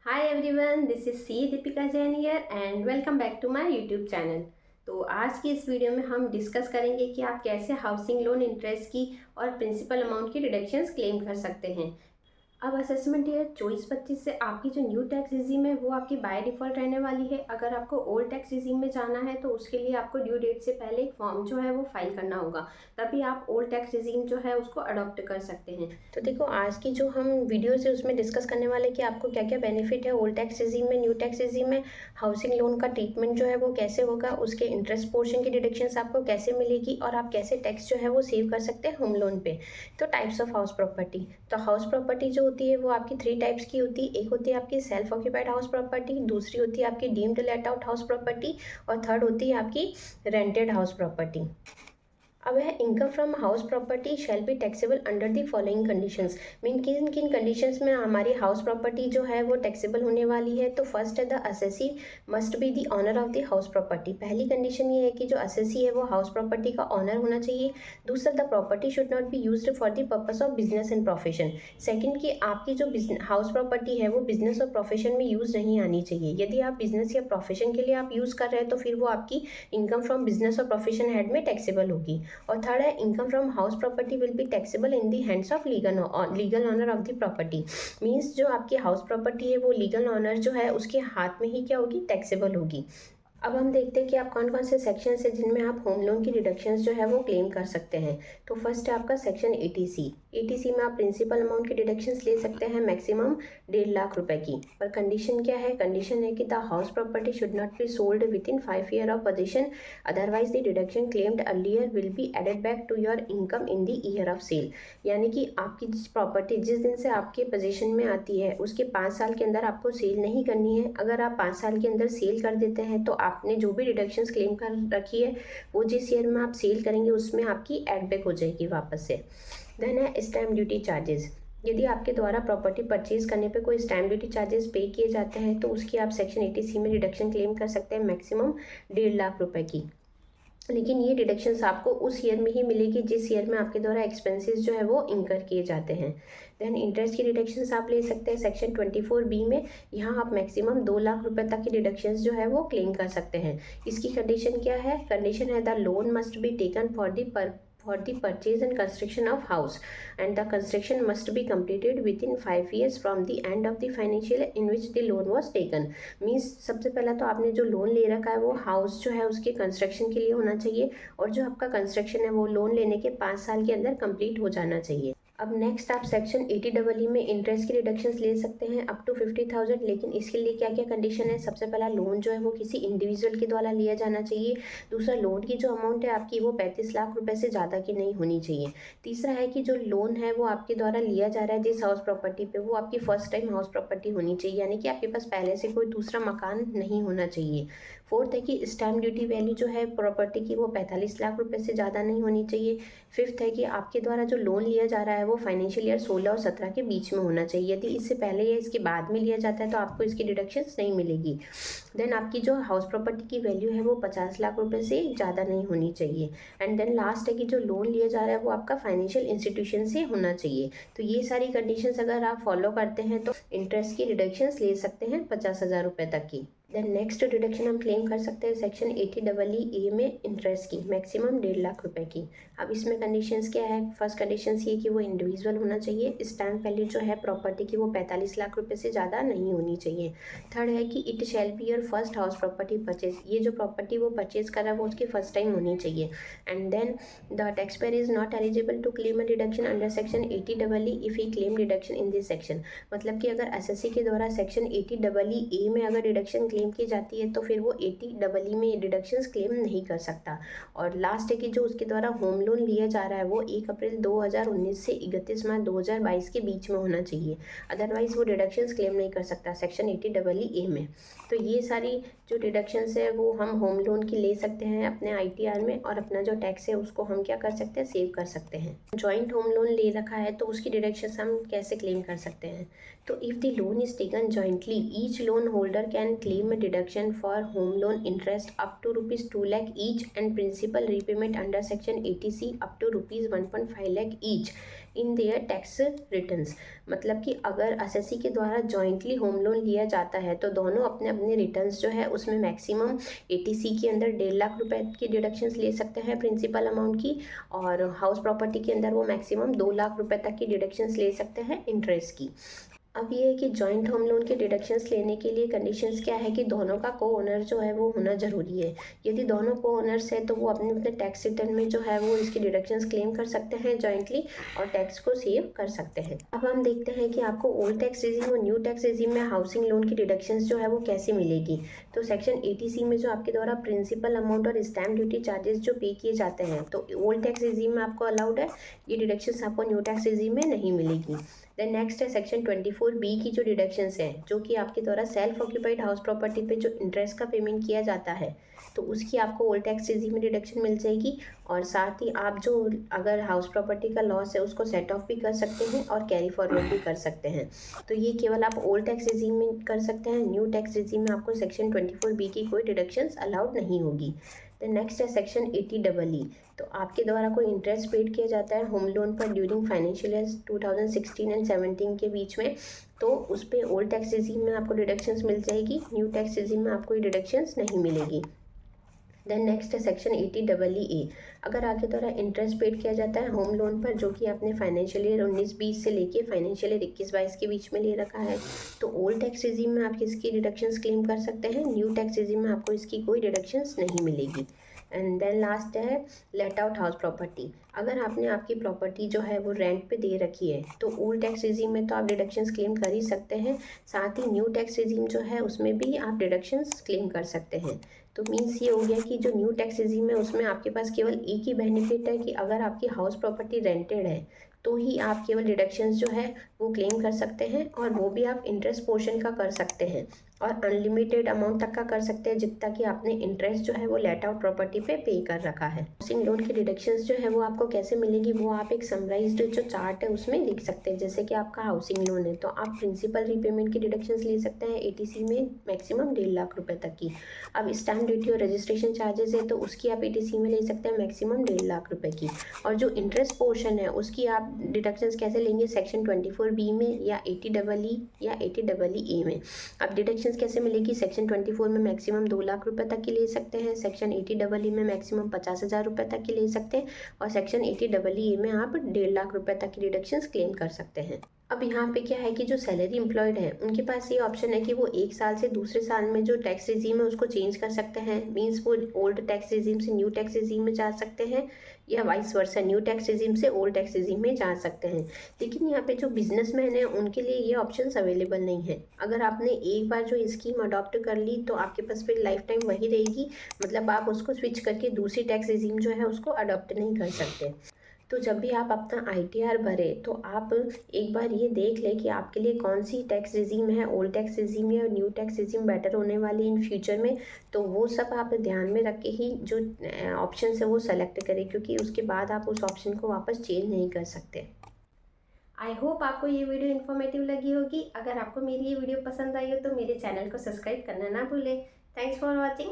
Hi everyone, this is C Deepika Jain here and welcome back to my YouTube channel. तो आज की इस video में हम डिस्कस करेंगे कि आप कैसे हाउसिंग लोन इंटरेस्ट की और प्रिंसिपल अमाउंट की डिडक्शंस क्लेम कर सकते हैं। अब असेसमेंट ईयर 24-25 से आपकी जो न्यू टैक्स रिजीम है वो आपकी बाय डिफ़ॉल्ट रहने वाली है। अगर आपको ओल्ड टैक्स रिजीम में जाना है तो उसके लिए आपको ड्यू डेट से पहले एक फॉर्म जो है वो फाइल करना होगा, तभी आप ओल्ड टैक्स रिजीम जो है उसको अडॉप्ट कर सकते हैं। तो देखो, आज की जो हम वीडियोज़ है उसमें डिस्कस करने वाले कि आपको क्या क्या बेनिफिट है ओल्ड टैक्स रिजीम में, न्यू टैक्स रिजीम में, हाउसिंग लोन का ट्रीटमेंट जो है वो कैसे होगा, उसके इंटरेस्ट पोर्शन की डिडक्शंस आपको कैसे मिलेगी और आप कैसे टैक्स जो है वो सेव कर सकते हैं होम लोन पे। तो टाइप्स ऑफ हाउस प्रॉपर्टी, तो हाउस प्रॉपर्टी जो होती है वो आपकी 3 टाइप्स की होती है। एक होती है आपकी सेल्फ ऑक्यूपाइड हाउस प्रॉपर्टी, दूसरी होती है आपकी deemed let out house property और थर्ड होती है आपकी रेंटेड हाउस प्रॉपर्टी। अब है income from house property shall be taxable under the following conditions. Mean किन किन कंडीशंस में हमारी हाउस प्रॉपर्टी जो है वो टैक्सेबल होने वाली है। तो फर्स्ट है the assessee must be the owner of the house property. पहली कंडीशन ये है कि जो असेसी है वो हाउस प्रॉपर्टी का ऑनर होना चाहिए। दूसरा, the property should not be used for the purpose of business and profession. Second, कि आपकी जो हाउस प्रॉपर्टी है वो बिजनेस और प्रोफेशन में यूज नहीं आनी चाहिए। यदि आप बिजनेस या प्रोफेशन के लिए आप यूज कर रहे हैं तो फिर वो आपकी इनकम फ्रॉम बिजनेस और प्रोफेशन हेड में टैक्सेबल होगी। और थर्ड है income from house property will be taxable in the hands of legal owner of the property. Means जो आपकी हाउस प्रॉपर्टी है वो लीगल ऑनर जो है उसके हाथ में ही क्या होगी, टैक्सेबल होगी। अब हम देखते हैं कि आप कौन कौन से सेक्शन हैं जिनमें आप होम लोन की डिडक्शंस जो है वो क्लेम कर सकते हैं। तो फर्स्ट है आपका सेक्शन एटीसी। एटीसी में आप प्रिंसिपल अमाउंट की डिडक्शंस ले सकते हैं मैक्सिमम 1.5 लाख रुपए की। पर कंडीशन क्या है, कंडीशन है कि the house property should not be sold within 5 year of possession, otherwise the deduction claimed earlier will be added back to your income in the year of sale. यानी कि आपकी property जिस दिन से आपके position में आती है उसके 5 साल के अंदर आपको सेल नहीं करनी है। अगर आप 5 साल के अंदर सेल कर देते हैं तो आपने जो भी डिडक्शंस क्लेम कर रखी है वो जिस ईयर में आप सेल करेंगे उसमें आपकी एड बैक हो जाएगी वापस से। देन है स्टैम्प ड्यूटी चार्जेस। यदि आपके द्वारा प्रॉपर्टी परचेज करने पे कोई स्टैम्प ड्यूटी चार्जेस पे किए जाते हैं तो उसकी आप सेक्शन 80C में डिडक्शन क्लेम कर सकते हैं मैक्सिमम 1.5 लाख रुपए की। लेकिन ये डिडक्शंस आपको उस ईयर में ही मिलेगी जिस ईयर में आपके द्वारा एक्सपेंसेस जो है वो इंकर किए जाते हैं। देन इंटरेस्ट की डिडक्शंस आप ले सकते हैं सेक्शन 24B में। यहाँ आप मैक्सिमम 2 लाख रुपए तक की डिडक्शंस जो है वो क्लेम कर सकते हैं। इसकी कंडीशन क्या है, कंडीशन है the loan must be taken for the purchase and construction of house, and the construction must be completed within 5 years from the end of the financial year in which the loan was taken। Means सबसे पहला तो आपने जो loan ले रखा है वो house जो है उसके कंस्ट्रक्शन के लिए होना चाहिए और जो आपका कंस्ट्रक्शन है वो लोन लेने के 5 साल के अंदर कंप्लीट हो जाना चाहिए। अब नेक्स्ट आप सेक्शन 80E में इंटरेस्ट की रिडक्शंस ले सकते हैं अप टू 50,000। लेकिन इसके लिए क्या क्या कंडीशन है, सबसे पहला लोन जो है वो किसी इंडिविजुअल के द्वारा लिया जाना चाहिए। दूसरा, लोन की जो अमाउंट है आपकी वो 35 लाख रुपए से ज़्यादा की नहीं होनी चाहिए। तीसरा है कि जो लोन है वो आपके द्वारा लिया जा रहा है जिस हाउस प्रॉपर्टी पे वो आपकी फर्स्ट टाइम हाउस प्रॉपर्टी होनी चाहिए, यानी कि आपके पास पहले से कोई दूसरा मकान नहीं होना चाहिए। फोर्थ है कि स्टैम्प ड्यूटी वैल्यू जो है प्रॉपर्टी की वो 45 लाख रुपए से ज़्यादा नहीं होनी चाहिए। फिफ्थ है कि आपके द्वारा जो लोन लिया जा रहा है वो फाइनेंशियल ईयर 16 और 17 के बीच में होना चाहिए। यदि इससे पहले या इसके बाद में लिया जाता है तो आपको इसकी डिडक्शंस नहीं मिलेगी। देन आपकी जो हाउस प्रॉपर्टी की वैल्यू है वो 50 लाख रुपए से ज़्यादा नहीं होनी चाहिए। एंड देन लास्ट है कि जो लोन लिया जा रहा है वो आपका फाइनेंशियल इंस्टीट्यूशन से होना चाहिए। तो ये सारी कंडीशंस अगर आप फॉलो करते हैं तो इंटरेस्ट की डिडक्शंस ले सकते हैं 50,000 रुपये तक की। देन नेक्स्ट डिडक्शन हम क्लेम कर सकते हैं सेक्शन 80EE में इंटरेस्ट की मैक्सिमम 1.5 लाख रुपए की। अब इसमें कंडीशंस क्या है, फर्स्ट कंडीशंस ये कि वो इंडिविजुअल होना चाहिए। स्टैम्प वैल्यू जो है प्रॉपर्टी की वो 45 लाख रुपए से ज़्यादा नहीं होनी चाहिए। थर्ड है कि it shall be your first house property purchase, ये जो प्रॉपर्टी वो परचेज कर रहा है वो उसकी फर्स्ट टाइम होनी चाहिए। And then the taxpayer is not eligible to claim a deduction under section 80EE if he claim deduction in this section. मतलब कि अगर एसएससी के द्वारा सेक्शन 80EE में अगर डिडक्शन क्लेम की जाती है तो फिर वो 80EE में डिडक्शंस क्लेम नहीं कर सकता। और लास्ट है कि जो उसके द्वारा होम लोन लिया जा रहा है वो 1 अप्रैल 2019 से 31 मार्च 2022 के बीच में होना चाहिए, अदरवाइज वो डिडक्शंस क्लेम नहीं कर सकता सेक्शन 80EE में। तो ये सारी जो डिडक्शंस है वो हम होम लोन की ले सकते हैं अपने आईटीआर में, और अपना जो टैक्स है उसको हम क्या कर सकते हैं, सेव कर सकते हैं। जॉइंट होम लोन ले रखा है तो उसकी डिडक्शंस हम कैसे क्लेम कर सकते हैं। तो if the loan is taken jointly each loan holder can claim a deduction for home loan interest up to ₹2 lakh each and principal repayment under section 80C up to ₹1.5 lakh each in their tax returns. मतलब कि अगर SSC के द्वारा jointly home loan लिया जाता है तो दोनों अपने अपने रिटर्न्स जो है उसमें मैक्सिमम एटीसी के अंदर 1.5 लाख रुपए की डिडक्शंस ले सकते हैं प्रिंसिपल अमाउंट की, और हाउस प्रॉपर्टी के अंदर वो मैक्सिमम 2 लाख रुपए तक की डिडक्शंस ले सकते हैं इंटरेस्ट की। अब ये है कि जॉइंट होम लोन के डिडक्शंस लेने के लिए कंडीशंस क्या है कि दोनों का को ओनर जो है वो होना ज़रूरी है। यदि दोनों को ओनर्स है तो वो अपने अपने टैक्स रिटर्न में जो है वो इसकी डिडक्शंस क्लेम कर सकते हैं जॉइंटली और टैक्स को सेव कर सकते हैं। अब हम देखते हैं कि आपको ओल्ड टैक्स रेजिम और न्यू टैक्स रेजिम में हाउसिंग लोन की डिडक्शंस जो है वो कैसे मिलेगी। तो सेक्शन 80C में जो आपके द्वारा प्रिंसिपल अमाउंट और स्टैम्प ड्यूटी चार्जेस जो पे किए जाते हैं तो ओल्ड टैक्स रेजिम में आपको अलाउड है, ये डिडक्शंस आपको न्यू टैक्स रेजिम में नहीं मिलेगी। देन नेक्स्ट है सेक्शन 24B की जो डिडक्शंस हैं जो कि आपके द्वारा सेल्फ ऑक्यूपाइड हाउस प्रॉपर्टी पे जो इंटरेस्ट का पेमेंट किया जाता है तो उसकी आपको ओल्ड टैक्स रेजिम में डिडक्शन मिल जाएगी, और साथ ही आप जो अगर हाउस प्रॉपर्टी का लॉस है उसको सेट ऑफ भी कर सकते हैं और कैरी फॉरवर्ड भी कर सकते हैं। तो ये केवल आप ओल्ड टैक्स रेजिम में कर सकते हैं, न्यू टैक्स रेजिम में आपको सेक्शन 24B की कोई डिडक्शंस अलाउड नहीं होगी। देन नेक्स्ट है सेक्शन 80EE। तो आपके द्वारा कोई इंटरेस्ट पेड किया जाता है होम लोन पर ड्यूरिंग फाइनेंशियल ईयर 2016 एंड 17 के बीच में तो उस पर ओल्ड टैक्स रेजिम में आपको डिडक्शंस मिल जाएगी, न्यू टैक्स रेजिम में आपको ये डिडक्शंस नहीं मिलेगी। देन नेक्स्ट है सेक्शन 80EE। अगर आपके द्वारा इंटरेस्ट पेड किया जाता है होम लोन पर जो कि आपने फाइनेंशियल ईयर 19-20 से लेके फाइनेंशियल ईयर 21-22 के बीच में ले रखा है तो ओल्ड टैक्स रेजिम में आप इसकी डिडक्शंस क्लेम कर सकते हैं, न्यू टैक्स रेजिम में आपको इसकी कोई डिडक्शंस नहीं मिलेगी। एंड देन लास्ट है लेट आउट हाउस प्रॉपर्टी। अगर आपने आपकी प्रॉपर्टी जो है वो रेंट पे दे रखी है तो ओल्ड टैक्स रेजिम में तो आप डिडक्शंस क्लेम कर ही सकते हैं, साथ ही न्यू टैक्स रेजिम जो है उसमें भी आप डिडक्शंस क्लेम कर सकते हैं। तो मीन्स ये हो गया कि जो न्यू टैक्स रेजिम है उसमें आपके पास केवल एक ही बेनिफिट है कि अगर आपकी हाउस प्रॉपर्टी रेंटेड है तो ही आप केवल डिडक्शंस जो है वो क्लेम कर सकते हैं, और वो भी आप इंटरेस्ट पोर्शन का कर सकते हैं और अनलिमिटेड अमाउंट तक का कर सकते हैं जितना कि आपने इंटरेस्ट जो है वो लेट आउट प्रॉपर्टी पे कर रखा है। हाउसिंग लोन की डिडक्शंस जो है वो आपको कैसे मिलेगी वो आप एक समराइज्ड जो चार्ट है उसमें देख सकते हैं। जैसे कि आपका हाउसिंग लोन है तो आप प्रिंसिपल रीपेमेंट की डिडक्शंस ले सकते हैं एटीसी में मैक्सिमम 1.5 लाख रुपए तक की। अब स्टैम्प ड्यूटी और रजिस्ट्रेशन चार्जेस है तो उसकी आप एटीसी में ले सकते हैं मैक्सिमम 1.5 लाख रुपए की, और जो इंटरेस्ट पोर्शन है उसकी आप डिडक्शंस कैसे लेंगे सेक्शन 24B में या 80EE या 80EE में। अब डिडक्शंस कैसे मिलेगी सेक्शन 24 में मैक्सिमम 2 लाख रुपए तक की ले सकते हैं, सेक्शन 80EE में मैक्सिमम 50,000 रुपये तक की ले सकते हैं, और सेक्शन 80EE में आप 1.5 लाख रुपए तक की डिडक्शंस क्लेम कर सकते हैं। अब यहाँ पे क्या है कि जो सैलरी एम्प्लॉयड है उनके पास ये ऑप्शन है कि वो एक साल से दूसरे साल में जो टैक्स रेजिम है उसको चेंज कर सकते हैं। मींस वो ओल्ड टैक्स रेजिम से न्यू टैक्स रेजिम में जा सकते हैं या vice versa new tax regime से ओल्ड टैक्स रेजिम में जा सकते हैं। लेकिन यहाँ पे जो बिजनेसमैन है उनके लिए ये ऑप्शंस अवेलेबल नहीं है। अगर आपने एक बार जो स्कीम अडॉप्ट कर ली तो आपके पास फिर लाइफ टाइम वही रहेगी, मतलब आप उसको स्विच करके दूसरी टैक्स रेजिम जो है उसको अडॉप्ट नहीं कर सकते। तो जब भी आप अपना ITR भरें तो आप एक बार ये देख लें कि आपके लिए कौन सी टैक्स रेजिम है, ओल्ड टैक्स रेजिम या न्यू टैक्स रेजिम बेटर होने वाली इन फ्यूचर में। तो वो सब आप ध्यान में रख के ही जो ऑप्शन है वो सेलेक्ट करें, क्योंकि उसके बाद आप उस ऑप्शन को वापस चेंज नहीं कर सकते। आई होप आपको ये वीडियो इन्फॉर्मेटिव लगी होगी। अगर आपको मेरी ये वीडियो पसंद आई हो तो मेरे चैनल को सब्सक्राइब करना ना भूलें। Thanks for watching.